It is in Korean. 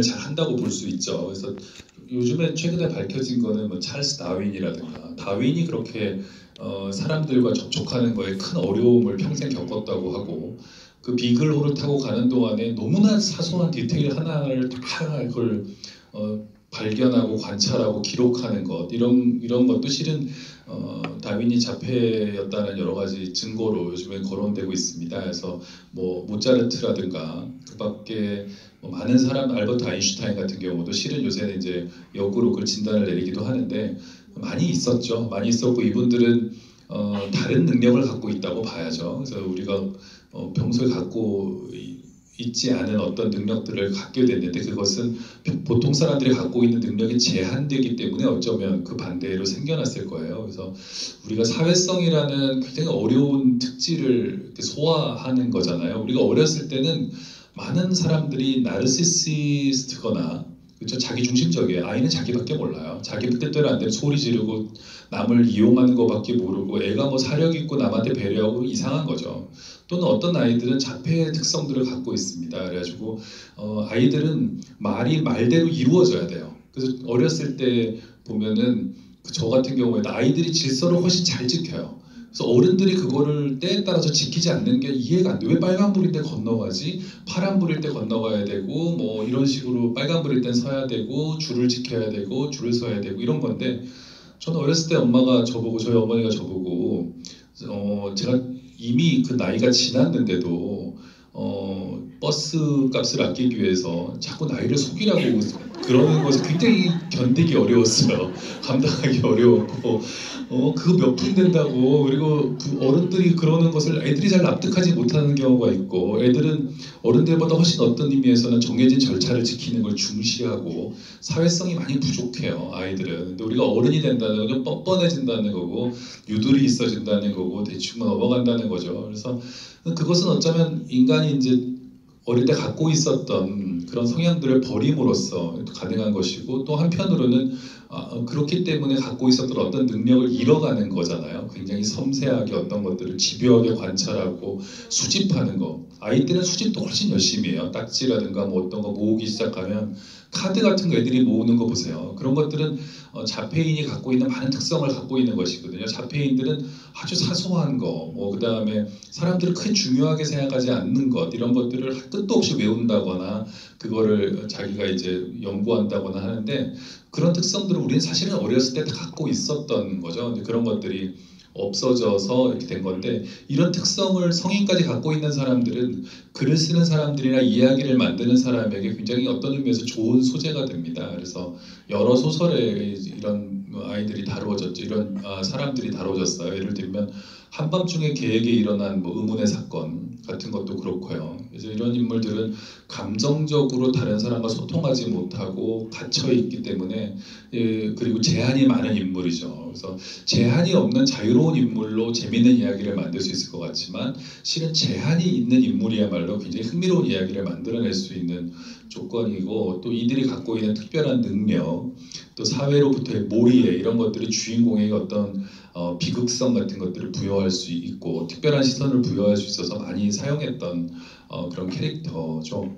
잘 한다고 볼 수 있죠. 그래서 요즘에 최근에 밝혀진 거는 뭐 찰스 다윈이라든가 다윈이 그렇게 사람들과 접촉하는 거에 큰 어려움을 평생 겪었다고 하고 그 비글호를 타고 가는 동안에 너무나 사소한 디테일 하나를 다 그걸 발견하고 관찰하고 기록하는 것 이런 것도 실은 다윈이 자폐였다는 여러 가지 증거로 요즘에 거론되고 있습니다. 그래서 뭐 모차르트라든가 그밖에 뭐 많은 사람 알버트 아인슈타인 같은 경우도 실은 요새는 이제 역으로 그 진단을 내리기도 하는데 많이 있었죠. 많이 있었고 이분들은 다른 능력을 갖고 있다고 봐야죠. 그래서 우리가 평소에 갖고 있지 않은 어떤 능력들을 갖게 됐는데 그것은 보통 사람들이 갖고 있는 능력이 제한되기 때문에 어쩌면 그 반대로 생겨났을 거예요. 그래서 우리가 사회성이라는 굉장히 어려운 특질을 소화하는 거잖아요. 우리가 어렸을 때는 많은 사람들이 나르시시스트거나 그렇죠? 자기 중심적이에요. 아이는 자기밖에 몰라요. 자기 뜻대로 안 되면 소리 지르고 남을 이용하는 것밖에 모르고 애가 뭐 사력 있고 남한테 배려하고 이상한 거죠. 또는 어떤 아이들은 자폐의 특성들을 갖고 있습니다. 그래가지고 아이들은 말이 말대로 이루어져야 돼요. 그래서 어렸을 때 보면은 저 같은 경우에는 아이들이 질서를 훨씬 잘 지켜요. 그래서 어른들이 그거를 때에 따라서 지키지 않는 게 이해가 안 돼. 왜 빨간불일 때 건너가지? 파란불일 때 건너가야 되고 뭐 이런 식으로 빨간불일 땐 서야 되고 줄을 지켜야 되고 줄을 서야 되고 이런 건데 저는 어렸을 때 엄마가 저보고 저희 어머니가 저보고 제가 이미 그 나이가 지났는데도 버스 값을 아끼기 위해서 자꾸 나이를 속이라고 그러는 것을 굉장히 견디기 어려웠어요. 감당하기 어려웠고 그거 몇 푼 된다고 그리고 그 어른들이 그러는 것을 애들이 잘 납득하지 못하는 경우가 있고 애들은 어른들보다 훨씬 어떤 의미에서는 정해진 절차를 지키는 걸 중시하고 사회성이 많이 부족해요. 아이들은. 근데 우리가 어른이 된다는 건 뻔뻔해진다는 거고 유들이 있어진다는 거고 대충 넘어간다는 거죠. 그래서 그것은 어쩌면 인간이 이제 어릴 때 갖고 있었던 그런 성향들을 버림으로써 가능한 것이고 또 한편으로는 그렇기 때문에 갖고 있었던 어떤 능력을 잃어가는 거잖아요. 굉장히 섬세하게 어떤 것들을 집요하게 관찰하고 수집하는 거. 아이 때는 수집도 훨씬 열심히 해요. 딱지라든가 뭐 어떤 거 모으기 시작하면 카드 같은 거 애들이 모으는 거 보세요. 그런 것들은 자폐인이 갖고 있는 많은 특성을 갖고 있는 것이거든요. 자폐인들은 아주 사소한 거, 그 다음에 사람들을 크게 중요하게 생각하지 않는 것 이런 것들을 끝도 없이 외운다거나 그거를 자기가 이제 연구한다거나 하는데 그런 특성들을 우리는 사실은 어렸을 때 다 갖고 있었던 거죠. 근데 그런 것들이 없어져서 이렇게 된 건데 이런 특성을 성인까지 갖고 있는 사람들은 글을 쓰는 사람들이나 이야기를 만드는 사람에게 굉장히 어떤 의미에서 좋은 소재가 됩니다. 그래서 여러 소설에 이런 아이들이 다루어졌죠. 이런 사람들이 다루어졌어요. 예를 들면 한밤중에 계획에 일어난 뭐 의문의 사건 같은 것도 그렇고요. 그래서 이런 인물들은 감정적으로 다른 사람과 소통하지 못하고 갇혀 있기 때문에 그리고 제한이 많은 인물이죠. 그래서 제한이 없는 자유로운 인물로 재미있는 이야기를 만들 수 있을 것 같지만 실은 제한이 있는 인물이야말로 굉장히 흥미로운 이야기를 만들어낼 수 있는 조건이고 또 이들이 갖고 있는 특별한 능력 또 사회로부터의 몰이에 이런 것들이 주인공에게 어떤 비극성 같은 것들을 부여할 수 있고 특별한 시선을 부여할 수 있어서 많이 사용했던 그런 캐릭터죠.